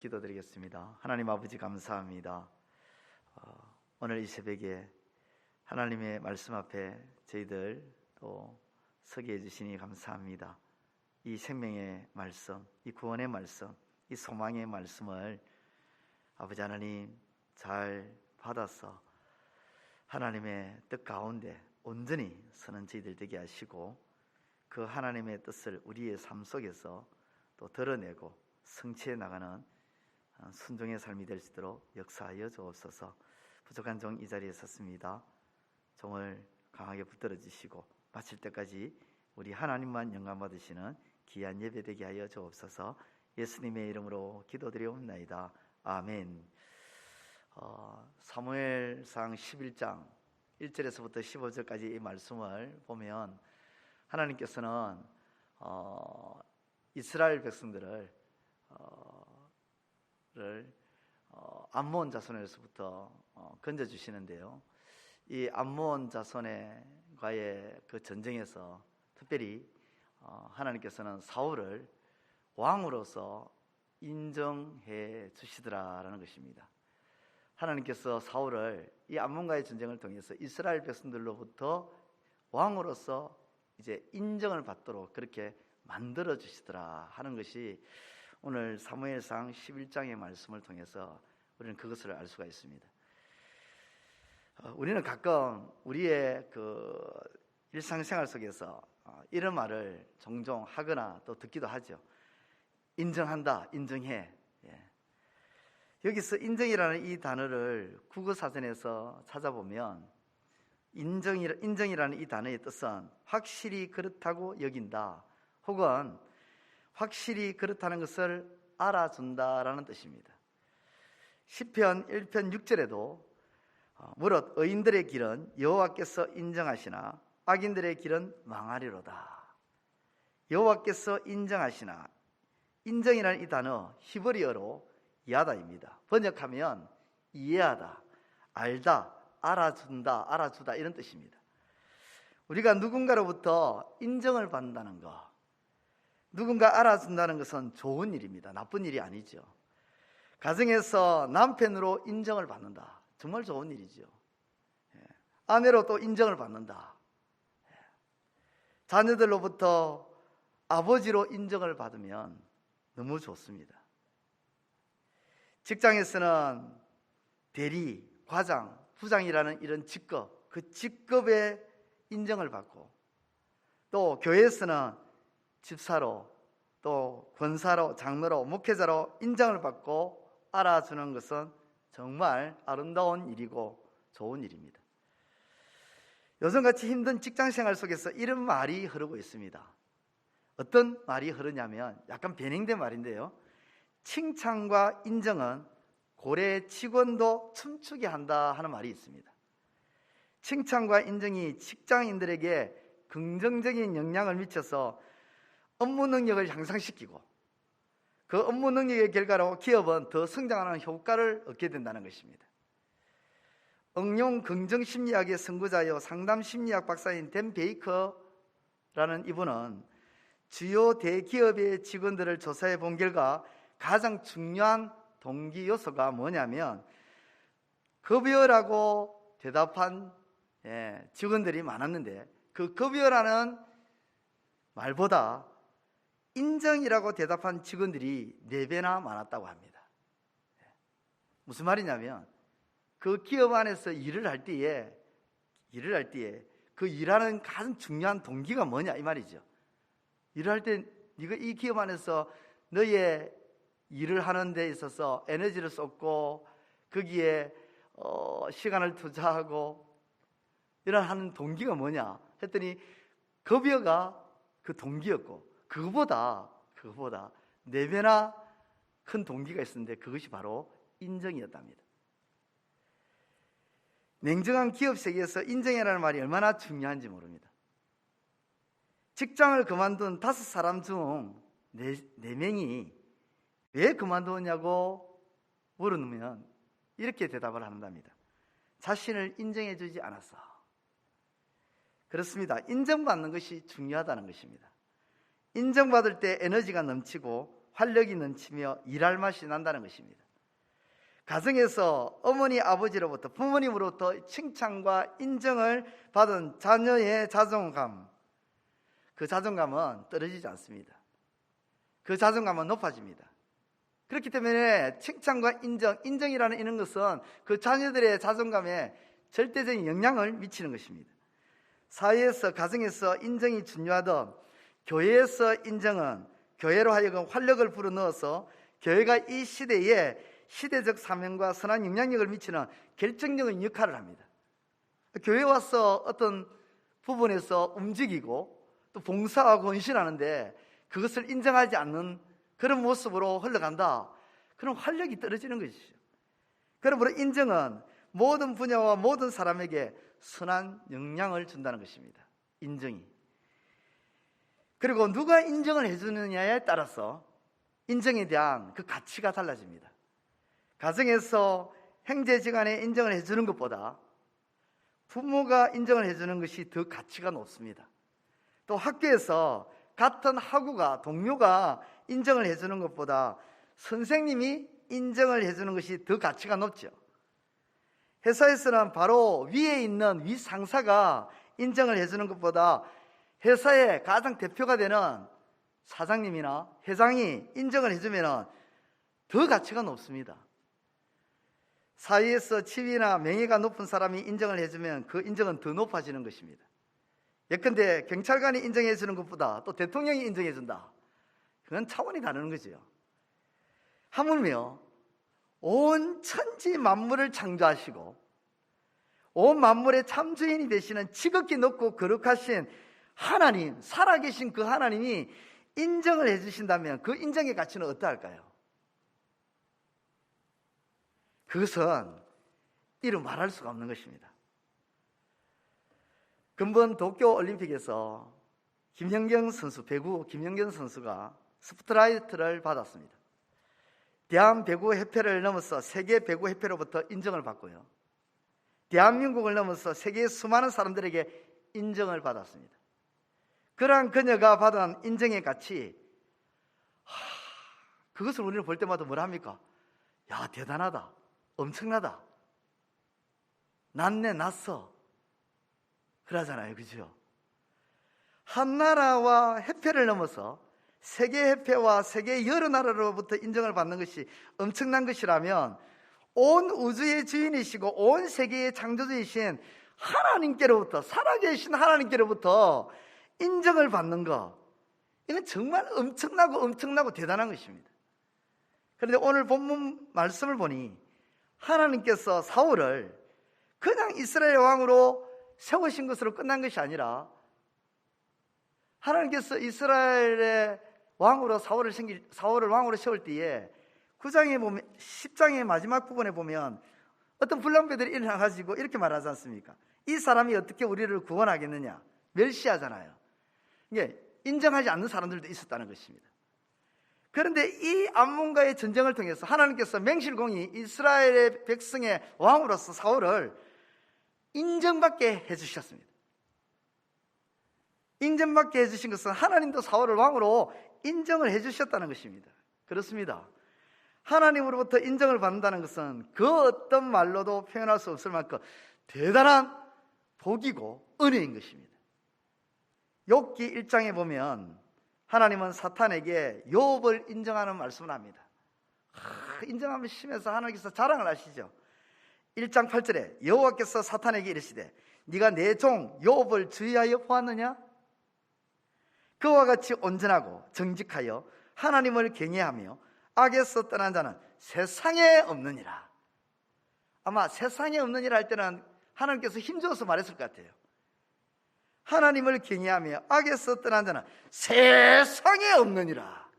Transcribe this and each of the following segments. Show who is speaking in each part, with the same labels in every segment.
Speaker 1: 기도드리겠습니다. 하나님 아버지 감사합니다. 오늘 이 새벽에 하나님의 말씀 앞에 저희들 또 서게 해주시니 감사합니다. 이 생명의 말씀, 이 구원의 말씀, 이 소망의 말씀을 아버지 하나님 잘 받아서 하나님의 뜻 가운데 온전히 서는 저희들 되게 하시고, 그 하나님의 뜻을 우리의 삶 속에서 또 드러내고 성취해 나가는 순종의 삶이 될 수 있도록 역사하여 주옵소서. 부족한 종 이 자리에 섰습니다. 종을 강하게 붙들어 주시고 마칠 때까지 우리 하나님만 영광 받으시는 귀한 예배 되게 하여 주옵소서. 예수님의 이름으로 기도드리옵나이다. 아멘. 사무엘상 11장 1절에서부터 15절까지 이 말씀을 보면 하나님께서는 이스라엘 백성들을 암몬 자손에서부터 건져주시는데요, 이 암몬 자손과의 그 전쟁에서 특별히 하나님께서는 사울을 왕으로서 인정해 주시더라라는 것입니다. 하나님께서 사울을 이 암몬과의 전쟁을 통해서 이스라엘 백성들로부터 왕으로서 이제 인정을 받도록 그렇게 만들어 주시더라 하는 것이 오늘 사무엘상 11장의 말씀을 통해서 우리는 그것을 알 수가 있습니다. 우리는 가끔 우리의 그 일상생활 속에서 이런 말을 종종 하거나 또 듣기도 하죠. 인정한다, 인정해. 여기서 인정이라는 이 단어를 국어사전에서 찾아보면 인정이라는 이 단어의 뜻은 확실히 그렇다고 여긴다, 혹은 확실히 그렇다는 것을 알아준다라는 뜻입니다. 시편 1편 6절에도 무릇 의인들의 길은 여호와께서 인정하시나 악인들의 길은 망하리로다. 여호와께서 인정하시나, 인정이라는 이 단어 히브리어로 야다입니다. 번역하면 이해하다, 알다, 알아준다, 알아주다 이런 뜻입니다. 우리가 누군가로부터 인정을 받는다는 것, 누군가 알아준다는 것은 좋은 일입니다. 나쁜 일이 아니죠. 가정에서 남편으로 인정을 받는다, 정말 좋은 일이죠. 아내로 또 인정을 받는다, 자녀들로부터 아버지로 인정을 받으면 너무 좋습니다. 직장에서는 대리, 과장, 부장이라는 이런 직급, 그 직급의 인정을 받고, 또 교회에서는 집사로, 또 권사로, 장로로, 목회자로 인정을 받고 알아주는 것은 정말 아름다운 일이고 좋은 일입니다. 요즘같이 힘든 직장생활 속에서 이런 말이 흐르고 있습니다. 어떤 말이 흐르냐면 약간 변형된 말인데요, 칭찬과 인정은 고래 직원도 춤추게 한다 하는 말이 있습니다. 칭찬과 인정이 직장인들에게 긍정적인 영향을 미쳐서 업무 능력을 향상시키고, 그 업무 능력의 결과로 기업은 더 성장하는 효과를 얻게 된다는 것입니다. 응용 긍정심리학의 선구자요 상담심리학 박사인 댄 베이커라는 이분은 주요 대기업의 직원들을 조사해 본 결과 가장 중요한 동기 요소가 뭐냐면, 급여라고 대답한 직원들이 많았는데 그 급여라는 말보다 인정이라고 대답한 직원들이 4배나 많았다고 합니다. 무슨 말이냐면, 그 기업 안에서 일을 할 때에 그 일하는 가장 중요한 동기가 뭐냐 이 말이죠. 일을 할 때 네가 이 기업 안에서 너의 일을 하는 데 있어서 에너지를 쏟고 거기에 시간을 투자하고 이런 하는 동기가 뭐냐 했더니 급여가 그 동기였고, 그거보다 4배나 큰 동기가 있었는데 그것이 바로 인정이었답니다. 냉정한 기업 세계에서 인정이라는 말이 얼마나 중요한지 모릅니다. 직장을 그만둔 5사람 중 4명이 왜 그만두었냐고 물으면 이렇게 대답을 한답니다. 자신을 인정해 주지 않았어. 그렇습니다. 인정받는 것이 중요하다는 것입니다. 인정받을 때 에너지가 넘치고 활력이 넘치며 일할 맛이 난다는 것입니다. 가정에서 어머니 아버지로부터 부모님으로부터 칭찬과 인정을 받은 자녀의 자존감, 그 자존감은 떨어지지 않습니다. 그 자존감은 높아집니다. 그렇기 때문에 칭찬과 인정이라는 이런 것은 그 자녀들의 자존감에 절대적인 영향을 미치는 것입니다. 사회에서, 가정에서 인정이 중요하던 교회에서 인정은 교회로 하여금 활력을 불어넣어서 교회가 이 시대에 시대적 사명과 선한 영향력을 미치는 결정적인 역할을 합니다. 교회에 와서 어떤 부분에서 움직이고 또 봉사하고 헌신하는데 그것을 인정하지 않는 그런 모습으로 흘러간다. 그럼 활력이 떨어지는 것이죠. 그러므로 인정은 모든 분야와 모든 사람에게 선한 영향을 준다는 것입니다. 인정이. 그리고 누가 인정을 해주느냐에 따라서 인정에 대한 그 가치가 달라집니다. 가정에서 형제지간에 인정을 해주는 것보다 부모가 인정을 해주는 것이 더 가치가 높습니다. 또 학교에서 같은 학우가, 동료가 인정을 해주는 것보다 선생님이 인정을 해주는 것이 더 가치가 높죠. 회사에서는 바로 위에 있는 위상사가 인정을 해주는 것보다 회사의 가장 대표가 되는 사장님이나 회장이 인정을 해주면 더 가치가 높습니다. 사회에서 지위나 명예가 높은 사람이 인정을 해주면 그 인정은 더 높아지는 것입니다. 예컨대 경찰관이 인정해 주는 것보다 또 대통령이 인정해 준다. 그건 차원이 다른 거죠. 하물며 온 천지 만물을 창조하시고 온 만물의 참주인이 되시는 지극히 높고 거룩하신 하나님, 살아계신 그 하나님이 인정을 해주신다면 그 인정의 가치는 어떠할까요? 그것은 이루 말할 수가 없는 것입니다. 근본 도쿄올림픽에서 김연경 선수, 배구 김연경 선수가 스포트라이트를 받았습니다. 대한배구협회를 넘어서 세계배구협회로부터 인정을 받고요, 대한민국을 넘어서 세계의 수많은 사람들에게 인정을 받았습니다. 그러한 그녀가 받은 인정의 가치, 그것을 우리는 볼 때마다 뭐라 합니까? 야, 대단하다, 엄청나다, 낫네, 낫어, 그러잖아요. 그죠? 한 나라와 협회를 넘어서 세계협회와 세계 여러 나라로부터 인정을 받는 것이 엄청난 것이라면 온 우주의 주인이시고 온 세계의 창조주이신 하나님께로부터, 살아계신 하나님께로부터 인정을 받는 것, 이건 정말 엄청나고 대단한 것입니다. 그런데 오늘 본문 말씀을 보니 하나님께서 사울을 그냥 이스라엘 왕으로 세우신 것으로 끝난 것이 아니라 하나님께서 이스라엘의 왕으로 사울을 왕으로 세울 때에 9장에 보면, 10장의 마지막 부분에 보면 어떤 불량배들이 일어나가지고 이렇게 말하지 않습니까? 이 사람이 어떻게 우리를 구원하겠느냐, 멸시하잖아요. 이게 인정하지 않는 사람들도 있었다는 것입니다. 그런데 이 암몬과의 전쟁을 통해서 하나님께서 맹실공히 이스라엘의 백성의 왕으로서 사울을 인정받게 해주셨습니다. 인정받게 해주신 것은 하나님도 사울을 왕으로 인정을 해주셨다는 것입니다. 그렇습니다. 하나님으로부터 인정을 받는다는 것은 그 어떤 말로도 표현할 수 없을 만큼 대단한 복이고 은혜인 것입니다. 욥기 1장에 보면 하나님은 사탄에게 욥을 인정하는 말씀을 합니다. 인정하면 심해서 하나님께서 자랑을 하시죠. 1장 8절에 여호와께서 사탄에게 이르시되 네가 내 종 욥을 주의하여 보았느냐? 그와 같이 온전하고 정직하여 하나님을 경외하며 악에서 떠난 자는 세상에 없느니라. 아마 세상에 없느니라 할 때는 하나님께서 힘줘서 말했을 것 같아요. 하나님을 경외하며 악에서 떠난 자는 세상에 없느니라,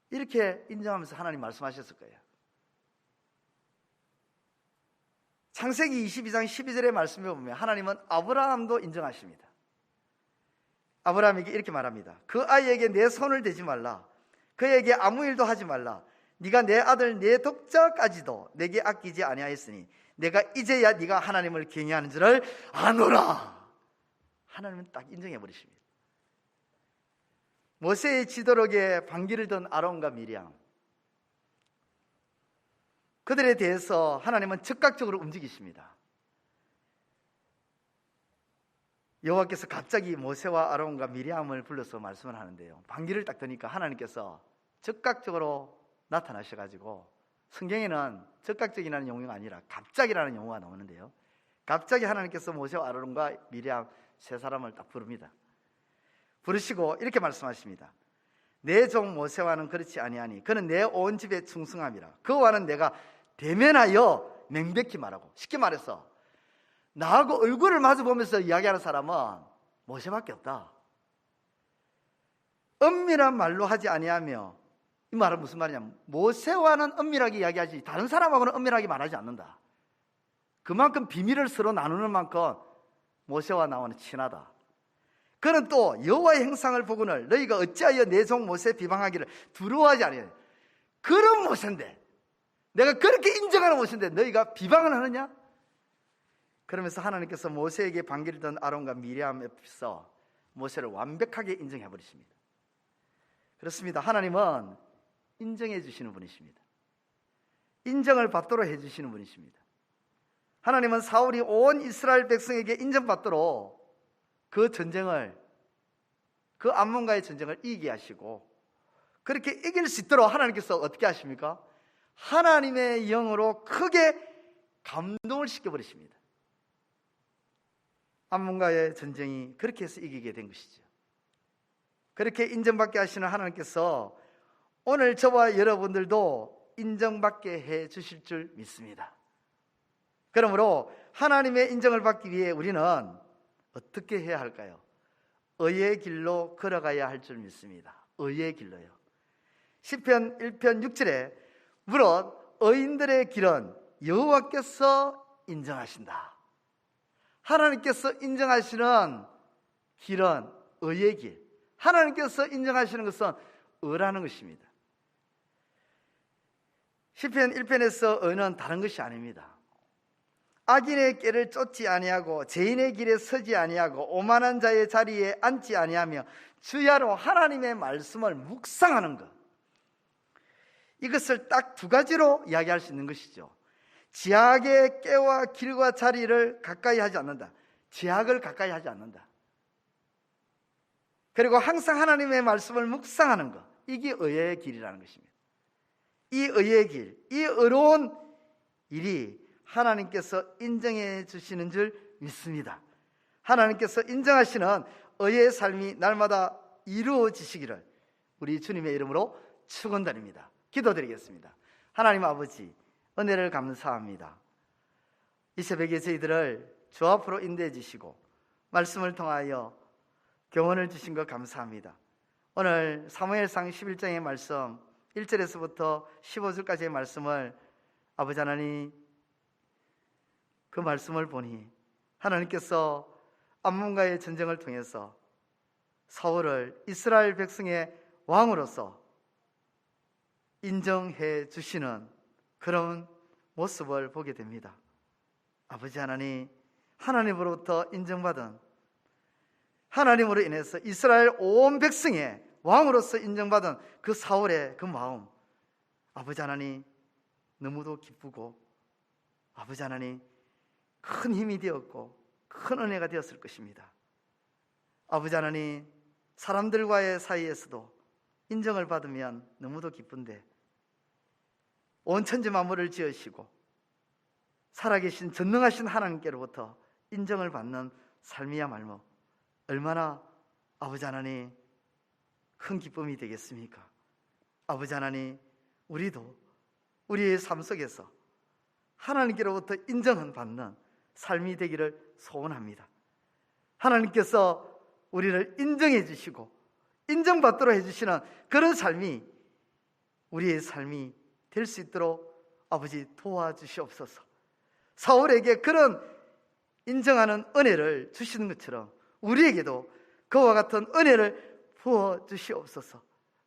Speaker 1: 이렇게 인정하면서 하나님 말씀하셨을 거예요. 창세기 22장 12절의 말씀에 보면 하나님은 아브라함도 인정하십니다. 아브라함에게 이렇게 말합니다. 그 아이에게 내 손을 대지 말라, 그에게 아무 일도 하지 말라. 네가 내 아들 내 독자까지도 내게 아끼지 아니하였으니 내가 이제야 네가 하나님을 경외하는 줄을 아노라. 하나님은 딱 인정해 버리십니다. 모세의 지도록에 반기를 든 아론과 미리암, 그들에 대해서 하나님은 즉각적으로 움직이십니다. 여호와께서 갑자기 모세와 아론과 미리암을 불러서 말씀을 하는데요, 반기를 딱 드니까 하나님께서 즉각적으로 나타나셔가지고, 성경에는 즉각적이라는 용어가 아니라 갑자기라는 용어가 나오는데요, 갑자기 하나님께서 모세와 아론과 미리암 세 사람을 딱 부릅니다. 부르시고 이렇게 말씀하십니다. 내 종 모세와는 그렇지 아니하니 그는 내 온 집에 충성함이라. 그와는 내가 대면하여 명백히 말하고. 쉽게 말해서 나하고 얼굴을 마주보면서 이야기하는 사람은 모세밖에 없다. 은밀한 말로 하지 아니하며, 이 말은 무슨 말이냐면 모세와는 은밀하게 이야기하지 다른 사람하고는 은밀하게 말하지 않는다. 그만큼 비밀을 서로 나누는 만큼 모세와 나와는 친하다. 그는 또 여호와의 행상을 보거늘 너희가 어찌하여 내 종 모세 비방하기를 두려워하지 아니하냐. 그런 모세인데, 내가 그렇게 인정하는 모세인데 너희가 비방을 하느냐? 그러면서 하나님께서 모세에게 반기를 든 아론과 미리암 앞에서 모세를 완벽하게 인정해 버리십니다. 그렇습니다. 하나님은 인정해 주시는 분이십니다. 인정을 받도록 해 주시는 분이십니다. 하나님은 사울이 온 이스라엘 백성에게 인정받도록 그 전쟁을, 그 암몬과의 전쟁을 이기게 하시고, 그렇게 이길 수 있도록 하나님께서 어떻게 하십니까? 하나님의 영으로 크게 감동을 시켜버리십니다. 암몬과의 전쟁이 그렇게 해서 이기게 된 것이죠. 그렇게 인정받게 하시는 하나님께서 오늘 저와 여러분들도 인정받게 해 주실 줄 믿습니다. 그러므로 하나님의 인정을 받기 위해 우리는 어떻게 해야 할까요? 의의 길로 걸어가야 할 줄 믿습니다. 의의 길로요. 시편 1편 6절에 무릇 의인들의 길은 여호와께서 인정하신다. 하나님께서 인정하시는 길은 의의 길, 하나님께서 인정하시는 것은 의라는 것입니다. 시편 1편에서 의는 다른 것이 아닙니다. 악인의 길을 쫓지 아니하고 죄인의 길에 서지 아니하고 오만한 자의 자리에 앉지 아니하며 주야로 하나님의 말씀을 묵상하는 것, 이것을 딱 두 가지로 이야기할 수 있는 것이죠. 지악의 꾀와 길과 자리를 가까이 하지 않는다. 지악을 가까이 하지 않는다. 그리고 항상 하나님의 말씀을 묵상하는 것, 이게 의의 길이라는 것입니다. 이 의의 길, 이 의로운 일이 하나님께서 인정해 주시는 줄 믿습니다. 하나님께서 인정하시는 의의 삶이 날마다 이루어지시기를 우리 주님의 이름으로 축원드립니다. 기도드리겠습니다. 하나님 아버지, 은혜를 감사합니다. 이 새벽에 저희들을 주 앞으로 인도해 주시고 말씀을 통하여 교훈을 주신 것 감사합니다. 오늘 사무엘상 11장의 말씀 1절에서부터 15절까지의 말씀을 아버지 하나님, 그 말씀을 보니 하나님께서 암몬과의 전쟁을 통해서 사울을 이스라엘 백성의 왕으로서 인정해 주시는 그런 모습을 보게 됩니다. 아버지 하나님, 하나님으로부터 인정받은, 하나님으로 인해서 이스라엘 온 백성의 왕으로서 인정받은 그 사울의 그 마음, 아버지 하나님 너무도 기쁘고 아버지 하나님 큰 힘이 되었고 큰 은혜가 되었을 것입니다. 아버지 하나님, 사람들과의 사이에서도 인정을 받으면 너무도 기쁜데 온 천지 만물을 지으시고 살아계신 전능하신 하나님께로부터 인정을 받는 삶이야말로 얼마나 아버지 하나님 큰 기쁨이 되겠습니까? 아버지 하나님, 우리도 우리의 삶 속에서 하나님께로부터 인정을 받는 삶이 되기를 소원합니다. 하나님께서 우리를 인정해 주시고 인정받도록 해주시는 그런 삶이 우리의 삶이 될 수 있도록 아버지 도와주시옵소서. 사울에게 그런 인정하는 은혜를 주시는 것처럼 우리에게도 그와 같은 은혜를 부어주시옵소서.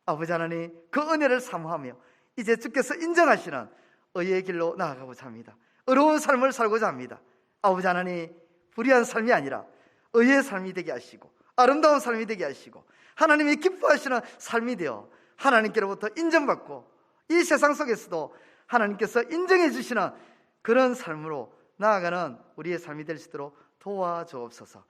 Speaker 1: 아버지 하나님, 그 은혜를 사모하며 이제 주께서 인정하시는 의의 길로 나아가고자 합니다. 의로운 삶을 살고자 합니다. 아버지 하나님, 불의한 삶이 아니라 의의 삶이 되게 하시고 아름다운 삶이 되게 하시고 하나님이 기뻐하시는 삶이 되어 하나님께로부터 인정받고 이 세상 속에서도 하나님께서 인정해 주시는 그런 삶으로 나아가는 우리의 삶이 될 수 있도록 도와주옵소서.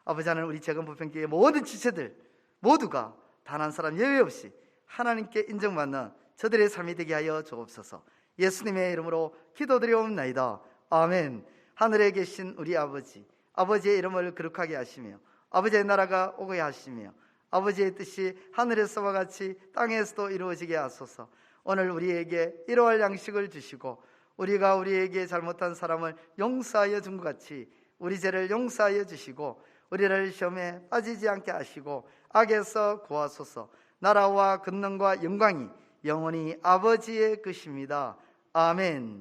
Speaker 1: 아버지 하나님, 우리 재건부평교회 모든 지체들 모두가 단 한 사람 예외 없이 하나님께 인정받는 저들의 삶이 되게 하여 주옵소서. 예수님의 이름으로 기도드리옵나이다. 아멘. 하늘에 계신 우리 아버지, 아버지의 이름을 거룩하게 하시며 아버지의 나라가 오게 하시며 아버지의 뜻이 하늘에서와 같이 땅에서도 이루어지게 하소서. 오늘 우리에게 일용할 양식을 주시고 우리가 우리에게 잘못한 사람을 용서하여 준 것 같이 우리 죄를 용서하여 주시고 우리를 시험에 빠지지 않게 하시고 악에서 구하소서. 나라와 권능과 영광이 영원히 아버지의 것입니다. 아멘.